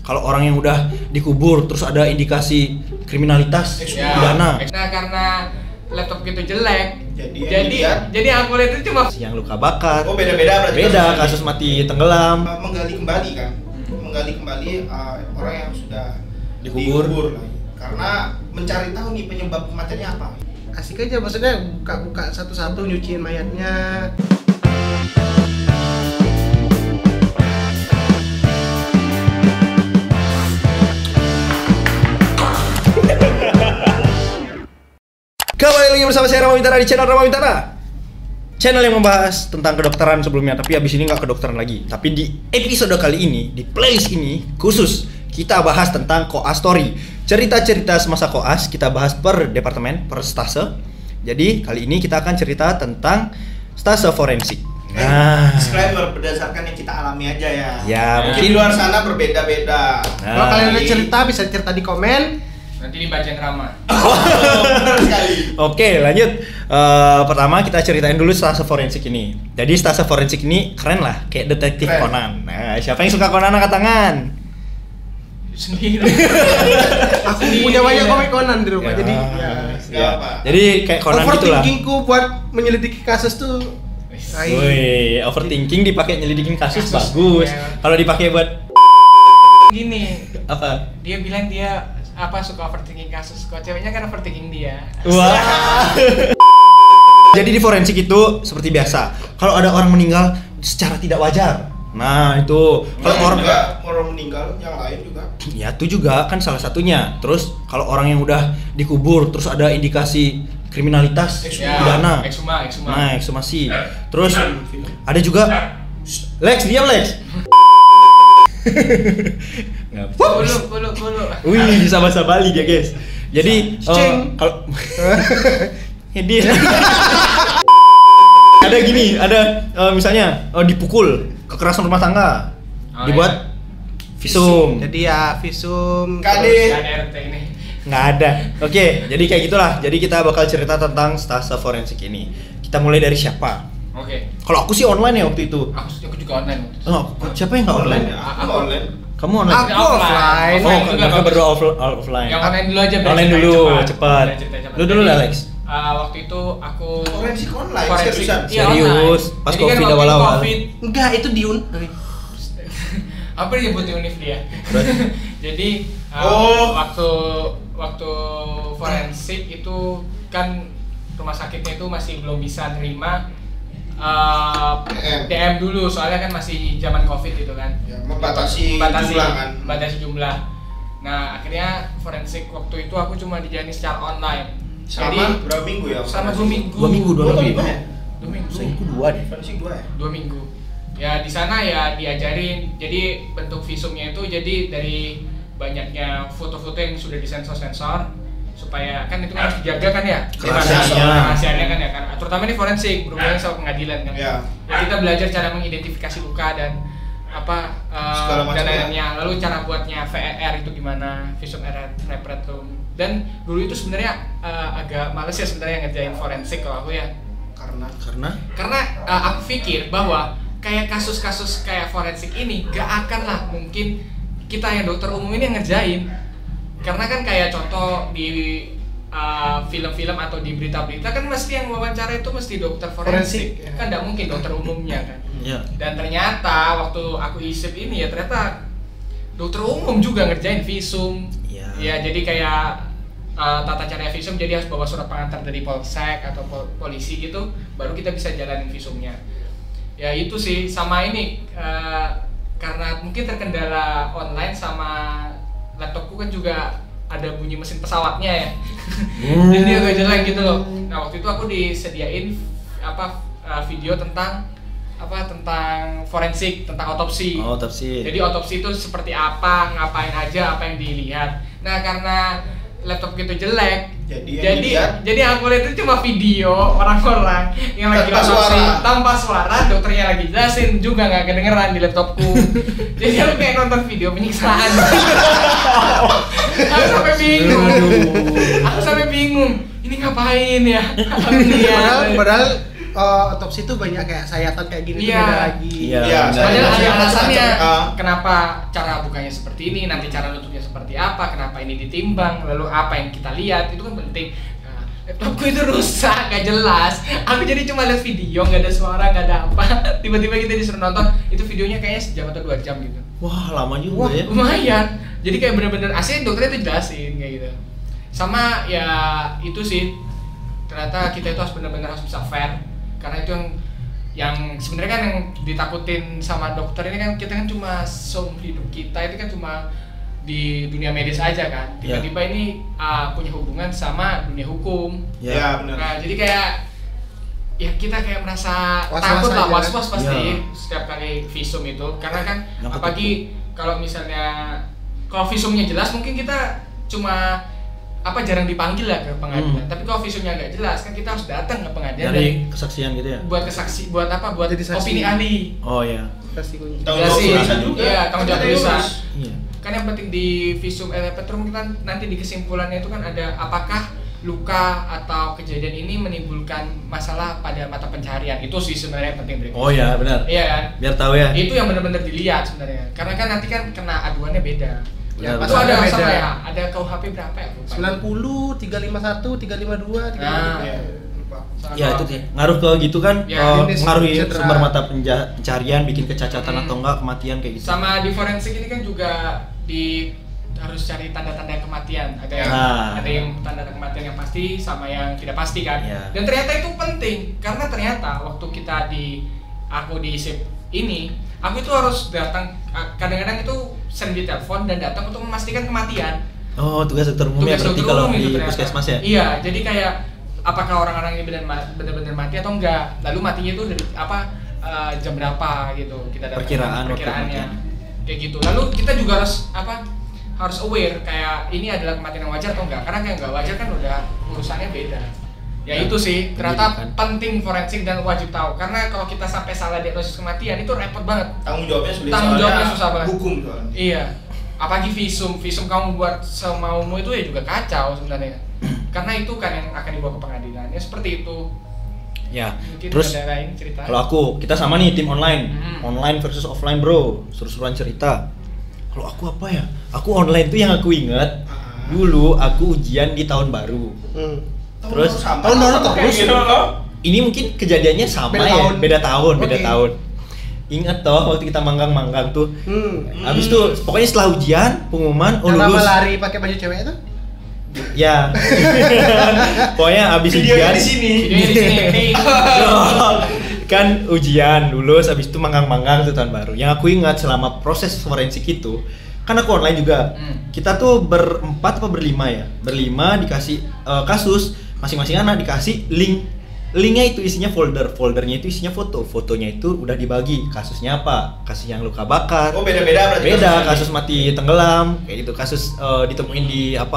kalau orang yang udah dikubur terus ada indikasi kriminalitas pidana. Nah karena laptop itu jelek, jadi aku lihat itu cuma yang luka bakar. Oh beda-beda berarti. Beda kasus mati tenggelam. Menggali kembali kan, menggali kembali orang yang sudah dikubur. Karena mencari tahu nih penyebab kematiannya apa. Asik aja, maksudnya buka satu-satu nyuciin mayatnya. Kembali lagi bersama saya Rama Wintara di channel Rama Wintara, channel yang membahas tentang kedokteran sebelumnya, tapi abis ini nggak kedokteran lagi. Tapi di episode kali ini, di playlist ini khusus kita bahas tentang koas story, cerita-cerita semasa koas. Kita bahas per departemen, per stase. Jadi kali ini kita akan cerita tentang stase forensik. Nah, disclaimer berdasarkan yang kita alami aja ya. Ya, mungkin di luar sana berbeda-beda. Kalau kalian ada cerita bisa cerita di komen. nanti dibacain Rama. Benar sekali. Oke, lanjut. Pertama kita ceritain dulu stase forensik ini. Jadi stase forensik ini keren lah, kayak detektif Conan. Nah, siapa yang suka Conan angkat tangan? Sendiri. Aku punya banyak komik Conan di rumah, Ya, jadi ya. Jadi kayak Conan gitu lah. overthinkingku buat menyelidiki kasus tuh. Woi, overthinking dipakai nyelidikin kasus bagus. Ya. Kalau dipakai buat Gini, apa? dia bilang dia suka overthinking kasus, kok ceweknya kan overthinking dia. Wah. Jadi di forensik itu seperti biasa. Kalau ada orang meninggal secara tidak wajar. Nah, itu kalau orang meninggal yang lain juga. Ya, itu juga kan salah satunya. Terus kalau orang yang udah dikubur terus ada indikasi kriminalitas pidana. Ekshuma. Nah, ekshumasi. Terus ada juga Lex, diam Lex. Pulu. Wih, bisa bahasa Bali dia, guys. Jadi kalau dia ada gini, ada misalnya dipukul, kekerasan rumah tangga, dibuat visum. Jadi ya visum. KDRT ini. Nggak ada. Oke, jadi kayak gitulah. Jadi kita bakal cerita tentang stase forensik ini. Kita mulai dari siapa? Oke. Kalau aku sih online ya waktu itu. Aku juga online. Oh, siapa yang nggak online? Aku online. Kamu online? Aku offline. Oh, juga mereka bagus. berdua offline. Yang online dulu aja. Online dulu, cepat. Lu dulu lah, Lex. Waktu itu aku Forensik online, seriusan. seriusan. Iya, Serius, online. pas Jadi kan COVID waktu awal-awal. COVID, Enggak, itu di apa disebut univ dia? Jadi waktu forensik itu kan rumah sakitnya itu masih belum bisa nerima DM dulu, soalnya kan masih zaman COVID gitu kan. Ya, membatasi jumlah kan. Membatasi jumlah. Nah, akhirnya forensik waktu itu aku cuma dijalani secara online. Selama berapa minggu ya? Selama 2 minggu. 2 minggu. 2 minggu ya? 2 minggu. Saya ikut 2 deh. Forensik 2 ya? 2 minggu. Ya di sana ya diajarin. Jadi bentuk visumnya itu jadi dari banyaknya foto-foto yang sudah disensor-sensor supaya kan itu kan harus dijaga kan ya. Rahasianya kan ya kan. Terutama ini forensik berhubungan sama pengadilan kan. Ya. Ya, kita belajar cara mengidentifikasi luka dan dan lainnya. Lalu cara buatnya VER itu gimana, visum repertum. Dan dulu itu sebenarnya agak males ya sebenarnya ngerjain forensik kalau aku ya. Karena aku pikir bahwa kayak kasus-kasus kayak forensik ini gak akan lah mungkin kita yang dokter umum ini yang ngerjain. Karena kan kayak contoh di film-film atau di berita-berita kan mesti yang wawancara itu mesti dokter forensik. Kan gak mungkin dokter umumnya kan. Iya. Dan ternyata waktu aku isip ini ya ternyata dokter umum juga ngerjain visum. Iya. Ya jadi kayak tata cara visum, jadi harus bawa surat pengantar dari polsek atau polisi gitu, baru kita bisa jalanin visumnya. Ya itu sih, sama ini karena mungkin terkendala online sama laptopku kan juga ada bunyi mesin pesawatnya ya. Jadi agak jelek gitu loh. Nah waktu itu aku disediain video tentang forensik, tentang otopsi. Otopsi. Jadi otopsi itu seperti apa, ngapain aja, apa yang dilihat. Nah karena laptop itu jelek, jadi aku lihat itu cuma video orang-orang yang lagi otopsi tanpa suara, dokternya lagi jelasin juga nggak kedengeran di laptopku. Jadi aku kayak nonton video penyiksaan. Aku sampai bingung, ini ngapain ya? Padahal otopsi itu banyak kayak sayatan kayak gini tuh Iya. beda lagi. Iya. Padahal ada alasannya Ah. kenapa cara bukanya seperti ini, nanti cara nutupnya seperti apa, kenapa ini ditimbang, lalu apa yang kita lihat itu kan penting. Nah, laptopku itu rusak, gak jelas. Aku jadi cuma lihat video, nggak ada suara, nggak ada apa. Tiba-tiba kita disuruh nonton, itu videonya kayaknya sejam atau 2 jam gitu. Wah, lama juga ya. Lumayan. Jadi kayak bener-bener asli dokternya itu jelasin kayak gitu. Sama ya itu sih. Ternyata kita itu harus benar-benar harus bisa fair, karena itu yang sebenarnya kan yang ditakutin sama dokter ini kan, kita kan cuma seumur hidup kita itu kan cuma di dunia medis aja kan, tiba-tiba ini punya hubungan sama dunia hukum. Ya, benar. Nah jadi kayak ya kita kayak merasa Was-was takut lah, aja, was-was pasti Ya. setiap kali visum itu, karena kan Yang apalagi kalau misalnya kalau visumnya jelas mungkin kita cuma jarang dipanggil lah ke pengadilan. Tapi kalau visumnya nggak jelas kan kita harus datang ke pengadilan Dari kesaksian gitu ya. buat kesaksi, buat Jadi saksi. opini ahli. Oh iya. Pasti kunci. Tanggung jawab Jelasin. tulisan juga. Iya, tanggung jawab Kita tulisan. urus. Iya. Kan yang penting di visum petrum kan nanti di kesimpulannya itu kan ada apakah luka atau kejadian ini menimbulkan masalah pada mata pencaharian. Itu sih sebenarnya yang penting dari Oh iya, benar. Iya kan? Biar tahu ya. Itu yang benar-benar dilihat sebenarnya. Karena kan nanti kan kena aduannya beda. Benar, Itu benar. ada Beda. masalah ya? Ada KUHP berapa ya? Lupa. 90, 351, 352, 353. Nah. Lupa. Sangat Ya KUHP. itu sih ngaruh ke gitu kan, Ya, mengaruhi cedera. sumber mata pencarian, bikin kecacatan Hmm. atau enggak, kematian kayak gitu. Sama di forensik ini kan juga harus cari tanda-tanda kematian. Ada yang Nah. ada yang tanda kematian yang pasti sama yang tidak pasti kan. Ya. Dan ternyata itu penting karena ternyata waktu kita aku di SIP ini, aku itu harus datang, kadang-kadang itu sering ditelepon dan datang untuk memastikan kematian. Oh, tugas dokter umum ya Tugas berarti dokter kalau umum itu di ternyata. puskesmas ya. Iya, jadi kayak apakah orang-orang ini benar-benar mati atau enggak? Lalu matinya itu dari jam berapa gitu kita dapat Perkiraan waktu perkiraannya kematian. kayak gitu. Lalu kita juga harus aware kayak ini adalah kematian yang wajar atau enggak? Karena kayak enggak wajar kan udah urusannya beda. Ya itu sih ternyata Pendidikan. penting forensik dan wajib tahu, karena kalau kita sampai salah diagnosis kematian itu repot banget. Tanggung jawabnya sulit. Tanggung jawabnya soalnya susah banget. Hukum soalnya. Iya, apalagi visum kamu buat semaumu itu ya juga kacau sebenarnya. Karena itu kan yang akan dibawa ke pengadilan. Ya seperti itu. Ya. Mungkin Terus ada lain cerita. kalau kita sama nih tim online. Hmm. Online versus offline, Bro. Seru-seruan cerita. Kalau aku apa ya? Aku online tuh yang aku inget. Dulu aku ujian di tahun baru. Terus tahun baru terus. Gitu loh. Ini mungkin kejadiannya sama Beda ya, tahun. beda tahun. Oke. Ingat toh waktu kita manggang-manggang tuh. Habis itu pokoknya setelah ujian, pengumuman, Yang lama lulus. lari pakai baju cewek itu? Ya. Pokoknya habis Videonya ujian di sini. Videonya di sini. Nih. kan ujian, lulus, habis itu manggang-manggang tuh tahun baru. Yang aku ingat selama proses forensik itu, kan aku online juga. Kita tuh berempat apa berlima ya? Berlima dikasih kasus, masing-masing anak dikasih link. Linknya itu isinya foldernya itu isinya fotonya itu udah dibagi, kasusnya apa, kasus yang luka bakar, Oh, beda-beda berarti. beda kasusnya. kasus mati tenggelam kayak gitu, kasus ditemuin di rel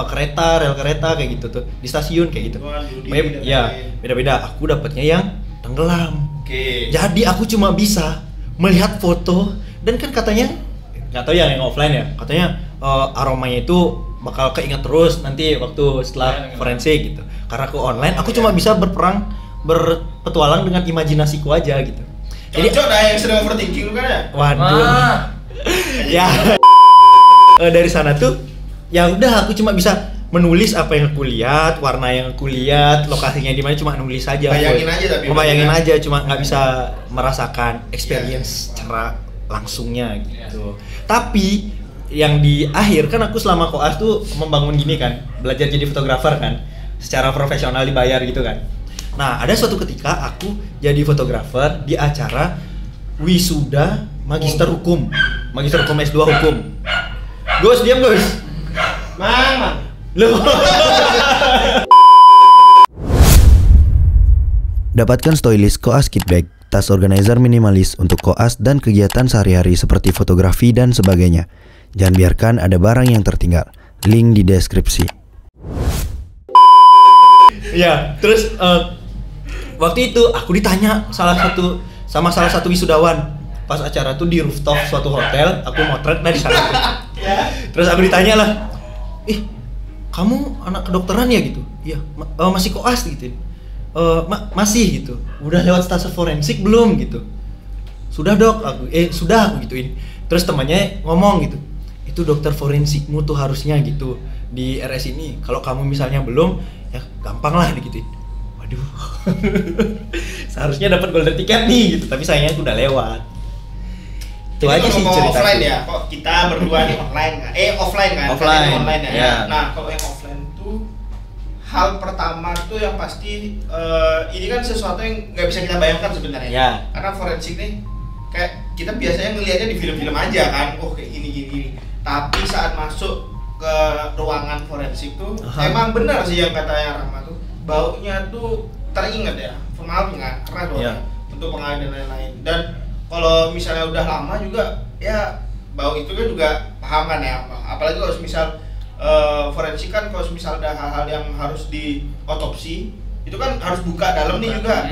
kereta kayak gitu tuh, di stasiun kayak gitu. Wah, judi, Pokoknya, ya beda-beda. Aku dapatnya yang tenggelam. Oke. Jadi aku cuma bisa melihat foto, dan kan katanya nggak tahu yang offline ya, katanya aromanya itu bakal keinget terus nanti waktu setelah forensik gitu. Karena aku online, aku cuma bisa berpetualang dengan imajinasiku aja gitu. Jadi Cocok dah yang sedang overthinking kan ya? waduh. Ya dari sana tuh ya udah, aku cuma bisa menulis apa yang aku lihat, warna yang aku lihat, lokasinya di mana, cuma nulis aja. Bayangin aja tapi. Membayangin aja, cuma nggak bisa merasakan experience secara langsungnya gitu. Tapi yang di akhir kan aku selama koas tuh membangun gini kan, belajar jadi fotografer kan, secara profesional dibayar gitu kan. Nah, ada suatu ketika aku jadi fotografer di acara wisuda Magister Hukum S2 Hukum. Gus, diam Gus. Mang. Loh. Dapatkan Stoylist Koas Kit Bag, tas organizer minimalis untuk koas dan kegiatan sehari-hari seperti fotografi dan sebagainya. Jangan biarkan ada barang yang tertinggal. Link di deskripsi. Ya, terus waktu itu aku ditanya sama salah satu wisudawan pas acara tuh di rooftop suatu hotel, aku motret dari sana. Terus aku ditanya lah, kamu anak kedokteran ya gitu? Iya, masih koas gitu. masih gitu. Udah lewat stase forensik belum gitu? Sudah dok, sudah aku gituin. Terus temannya ngomong gitu, itu dokter forensikmu tuh harusnya gitu di RS ini. Kalau kamu misalnya belum, ya gampang lah digituin. Waduh, seharusnya dapat golden ticket nih gitu, tapi sayangnya udah lewat. Itu Jadi aja sih ngomong cerita. offline ya, kok kita berdua nih online kan? Offline kan? Offline, Kalian online ya. ya. Nah kalau yang offline tuh hal pertama tuh yang pasti ini kan sesuatu yang nggak bisa kita bayangkan sebenarnya. Ya. Karena forensik nih kayak kita biasanya ngelihatnya di film-film aja kan, oh kayak gini. Tapi saat masuk ke ruangan forensik tuh emang benar sih yang katanya Rahma tuh, baunya tuh teringat ya, formalin keras baunya untuk pengadaan dan lain-lain. Dan kalau misalnya udah lama juga ya bau itu kan juga paham kan ya, apalagi kalau misal forensik kan kalau misal ada hal-hal yang harus di otopsi itu kan harus buka dalam nih juga.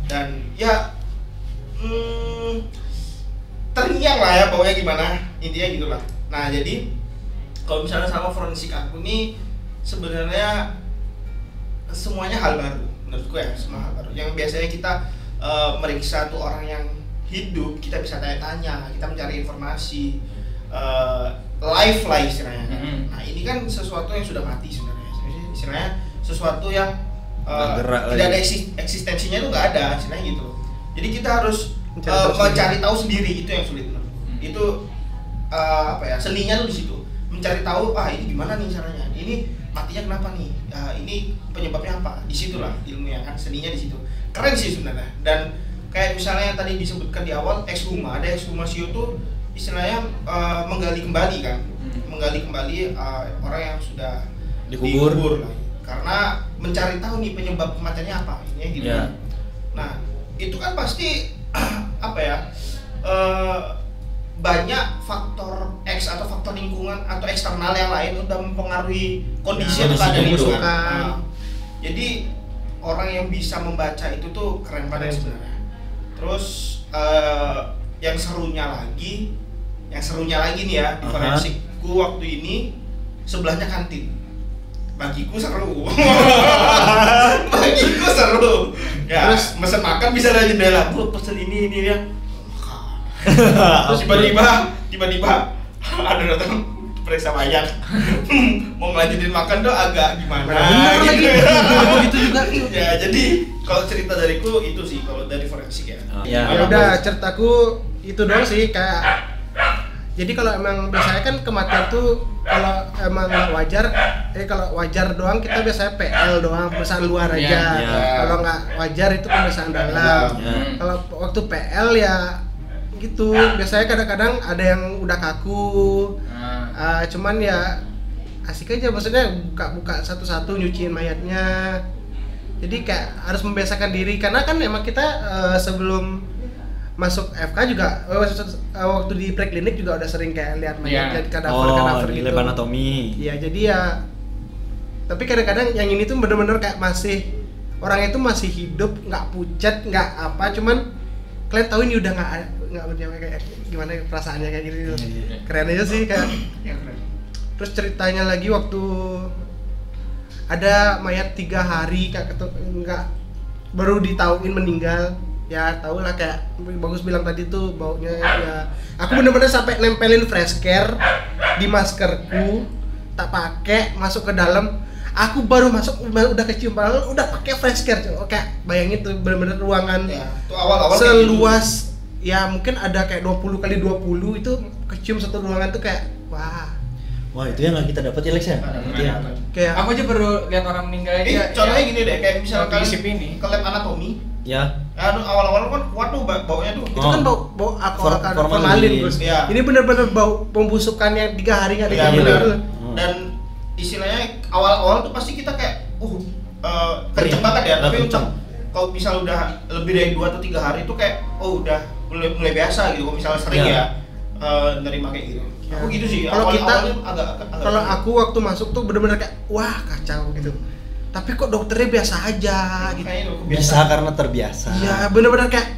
Dan ya terngiang lah ya baunya gimana, intinya gitulah. Nah jadi kalau misalnya sama forensik aku nih sebenarnya semuanya hal baru menurutku ya, semua hal baru yang biasanya kita meriksa tuh orang yang hidup, kita bisa tanya-tanya, kita mencari informasi live lah istilahnya kan. Nah ini kan sesuatu yang sudah mati sebenarnya, istilahnya sesuatu yang tidak ada eksistensinya itu nggak ada istilahnya gitu. Jadi kita harus mencari tahu sendiri, itu yang sulit menurutku. Itu apa ya, seninya tuh di situ, mencari tahu ini gimana nih caranya, ini matinya kenapa nih, ini penyebabnya apa, disitulah ilmunya kan, seninya di situ. Keren sih sebenarnya. Dan kayak misalnya yang tadi disebutkan di awal, ada ekshumasio tuh istilahnya menggali kembali kan, menggali kembali orang yang sudah dikubur lah. Karena mencari tahu nih penyebab kematiannya apa, ini gitu. Nah itu kan pasti apa ya, banyak faktor X atau faktor lingkungan atau eksternal yang lain udah mempengaruhi kondisi atau keadaan itu kan. Jadi orang yang bisa membaca itu tuh keren banget sebenarnya. Terus yang serunya lagi nih ya di forensikku waktu ini sebelahnya kantin. Bagiku seru. Ya, terus mesen makan bisa dari jendela, Bu, pesen ini ya. Terus tiba-tiba ada datang periksa mayat. Mau ngelanjutin makan tuh agak gimana gitu. Gitu juga. Ya, jadi kalau cerita dariku itu sih kalau dari forensik ya. Ya udah, ceritaku itu doang sih, kayak jadi kalau emang biasanya kan kematian tuh kalau emang nggak wajar, kalau wajar doang kita biasanya PL doang, pemeriksaan luar aja. Kalau nggak wajar itu pemeriksaan dalam. Kalau waktu PL ya gitu, biasanya kadang-kadang ada yang udah kaku, cuman ya asik aja, maksudnya buka satu-satu nyuciin mayatnya. Jadi kayak harus membiasakan diri, karena kan emang kita sebelum masuk FK juga waktu di preklinik juga udah sering kayak lihat mayat kadaver di gitu. lab anatomi. Iya, jadi ya tapi kadang-kadang yang ini tuh bener-bener kayak masih orang itu masih hidup, nggak pucat, nggak apa, cuman kalian tahu ini udah nggak kayak gimana perasaannya kayak gitu. Keren aja sih kayak. Terus ceritanya lagi waktu ada mayat 3 hari nggak baru ditauin meninggal. Ya tau lah, kayak Bagus bilang tadi tuh baunya ya. Aku bener-bener sampai nempelin fresh care di maskerku, tak pakai, masuk ke dalam. Aku baru masuk udah kecium, padahal udah pakai fresh care. Kayak bayangin tuh bener-bener ruangan tuh awal-awal seluas ya mungkin ada kayak 20 kali 20 itu kecium satu ruangan tuh kayak wah Itu yang nggak kita dapat ya Lex ya? Kayak aku aja baru lihat orang meninggal aja. Contohnya gini deh, kayak misalkan ini ke lab anatomi. Ya. Awal-awal kan kuat tuh baunya tuh. Itu kan bau formalin terus. Ya. Ini benar-benar bau pembusukan yang 3 hari nggak diambil. Dan istilahnya awal-awal tuh pasti kita kayak kenceng banget ya, tapi kalau misal udah lebih dari 2 atau 3 hari itu kayak udah mulai biasa gitu. Kalau misalnya sering nerima kayak gitu. Aku gitu sih. Kalau kita agak kalau aku waktu masuk tuh benar-benar kayak wah kacau gitu. Tapi kok dokternya biasa aja gitu. Bisa karena terbiasa. Iya, benar-benar kayak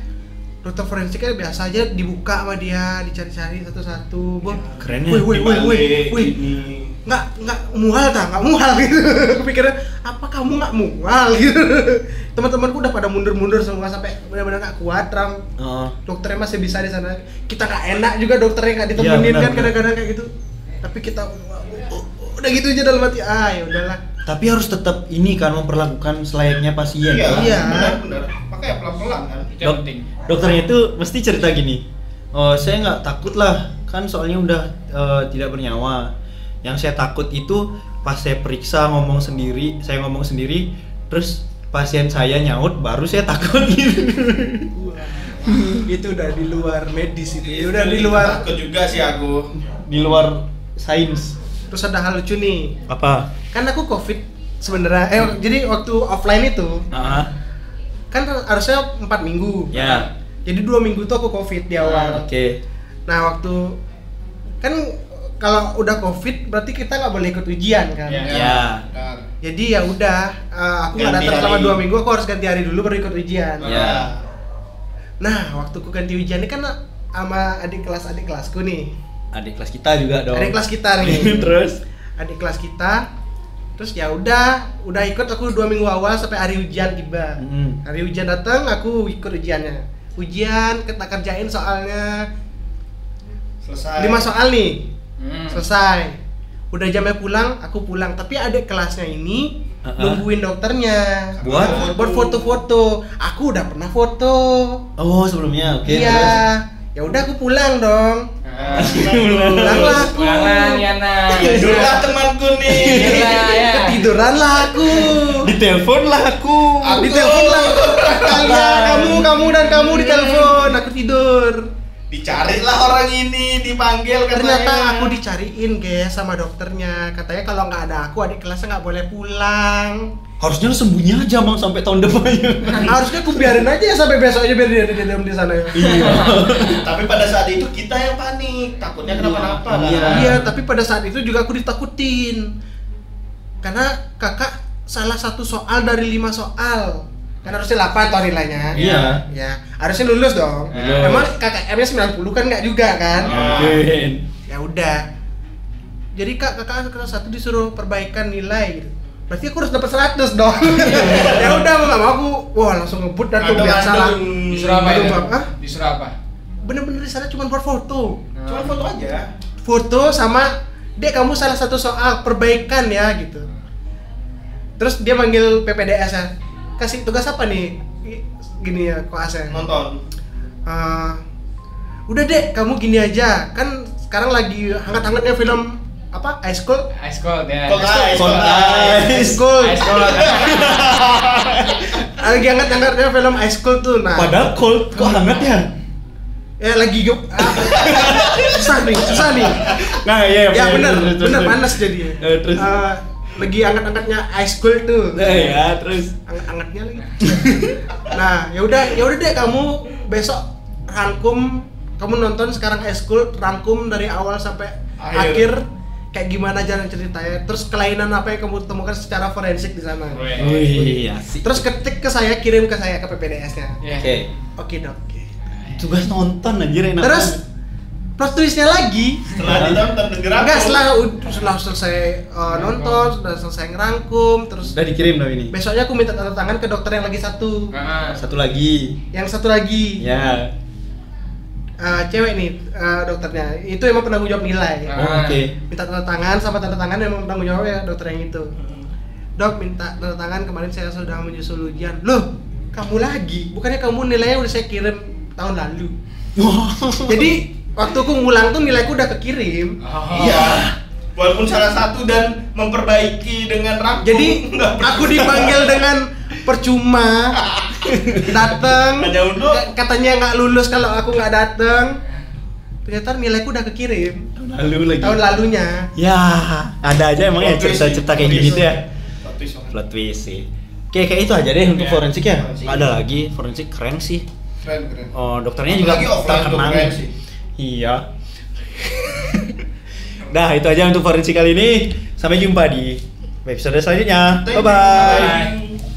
dokter forensiknya biasa aja, dibuka sama dia, dicari-cari satu-satu. Keren ya. Wih. nggak mual gitu. Aku pikirnya apa kamu nggak mual gitu. Teman-temanku udah pada mundur semua sampai benar-benar nggak kuat Ram. Dokternya masih bisa di sana. Kita nggak enak juga dokternya nggak ditemenin kan kadang-kadang kayak gitu. Tapi kita udah gitu aja dalam hati, ya udahlah. Tapi harus tetap ini kan memperlakukan selayaknya pasien. Iya. Benar. Makanya pelan-pelan kan. Itu yang penting. Dokternya itu mesti cerita gini. Oh, saya nggak takut lah, kan soalnya udah tidak bernyawa. Yang saya takut itu pas saya periksa saya ngomong sendiri, terus pasien saya nyaut, baru saya takut gitu. Itu udah di luar medis itu. Udah di luar. Takut juga sih aku. Di luar sains. Terus ada hal lucu nih. Apa? Kan aku COVID sebenarnya. Jadi waktu offline itu, kan harusnya 4 minggu. Ya. Jadi 2 minggu tuh aku COVID di awal. Oke. Nah waktu kan kalau udah COVID berarti kita nggak boleh ikut ujian kan. Ya. Jadi ya udah, aku nggak datang selama 2 minggu. Aku harus ganti hari dulu baru ikut ujian. Ya. Nah waktu aku ganti ujian ini kan sama adik kelasku nih. Adik kelas kita juga dong. Adik kelas kita nih. Terus? Adik kelas kita. Terus ya udah ikut aku 2 minggu awal sampai hari ujian tiba. Hari ujian datang, aku ikut ujiannya. Ujian kita kerjain soalnya Selesai. 5 soal nih. Selesai. Udah jamnya pulang, aku pulang. Tapi adik kelasnya ini nungguin dokternya buat foto-foto. Aku udah pernah foto. Oh, sebelumnya. Oke. Iya. Ya udah aku pulang dong. Pulanglah aku. Yana. Tidurlah temanku nih. Ketiduran lah aku. Ditelepon lah aku. Ditelepon lah kalian, kamu ditelepon. Aku tidur. Dicarilah orang ini, dipanggil katanya. Ternyata aku dicariin guys sama dokternya. Katanya kalau nggak ada aku adik kelasnya nggak boleh pulang. Harusnya sembunyi aja Bang sampai tahun depannya. Harusnya aku biarin aja ya sampai besok aja biar dia di sana. Iya. Tapi pada saat itu kita yang panik, takutnya kenapa-napa. Iya, tapi pada saat itu juga aku ditakutin. Karena kakak salah satu soal dari 5 soal. Kan harusnya 8 toh nilainya. Iya. Ya, harusnya lulus dong. Lulus. Emang KKM-nya 90 kan nggak juga kan? Mungkin. Ya udah. Jadi kakak kelas 1 disuruh perbaikan nilai gitu. Berarti aku harus dapat 100 dong. Ya udah mau nggak mau aku, langsung ngebut dan tuh biasa lah. Disuruh apa itu? Disuruh apa? Bener-bener di sana cuma buat foto. Cuma foto aja. Foto sama, Dek kamu salah satu soal perbaikan ya gitu. Terus dia manggil PPDS ya. Kasih tugas apa nih? Gini ya koasnya. Nonton. Udah Dek, kamu gini aja. Kan sekarang lagi hangat-hangatnya film apa? Ice Cold ya. Ice Cold. Lagi hangat-hangatnya film Ice Cold tuh. Nah. Padahal cold kok hangat ya? Ya lagi susah nih. Nah, iya. Ya benar panas jadi. Terus lagi hangat-hangatnya Ice Cold tuh. Ya, terus Hangatnya lagi. Nah, ya udah deh kamu besok rangkum, kamu nonton sekarang Ice Cold, rangkum dari awal sampai akhir. Kayak gimana jalan ceritanya, terus kelainan apa yang kamu temukan secara forensik di sana. Wih, asik. Terus ketik ke saya, kirim ke saya ke PPDS-nya. Oke. Dok. Tugas nonton anjir enak. Terus plot twist-nya lagi. Setelah ditonton dengeran. Enggak, setelah selesai nonton, sudah selesai ngerangkum, terus udah dikirim dong ini. besoknya aku minta tanda tangan ke dokter yang lagi satu. Satu lagi. Yang satu lagi. Ya. Cewek nih dokternya, itu emang penanggung jawab nilai. Oke. Minta tanda tangan sama tanda tangan emang penanggung jawab ya dokter yang itu. Dok, minta tanda tangan, kemarin saya sudah menyusul ujian. Loh, kamu lagi? Bukannya kamu nilainya udah saya kirim tahun lalu. Jadi waktu aku ngulang tuh nilaiku udah kekirim. Iya. Walaupun salah satu dan memperbaiki dengan rapi. Jadi aku dipanggil dengan percuma datang. Hanya untuk katanya nggak lulus kalau aku nggak datang. Ternyata nilaiku udah kekirim. Tahun lalunya. Ya, ada aja emang ya cerita-cerita kayak gitu ya. Plot twist sih. Kayak itu aja deh untuk forensik ya. Nggak ada lagi, forensik keren sih. Keren. Oh, dokternya juga terkenal. Iya. Nah, itu aja untuk forensik kali ini. Sampai jumpa di episode selanjutnya. Bye bye.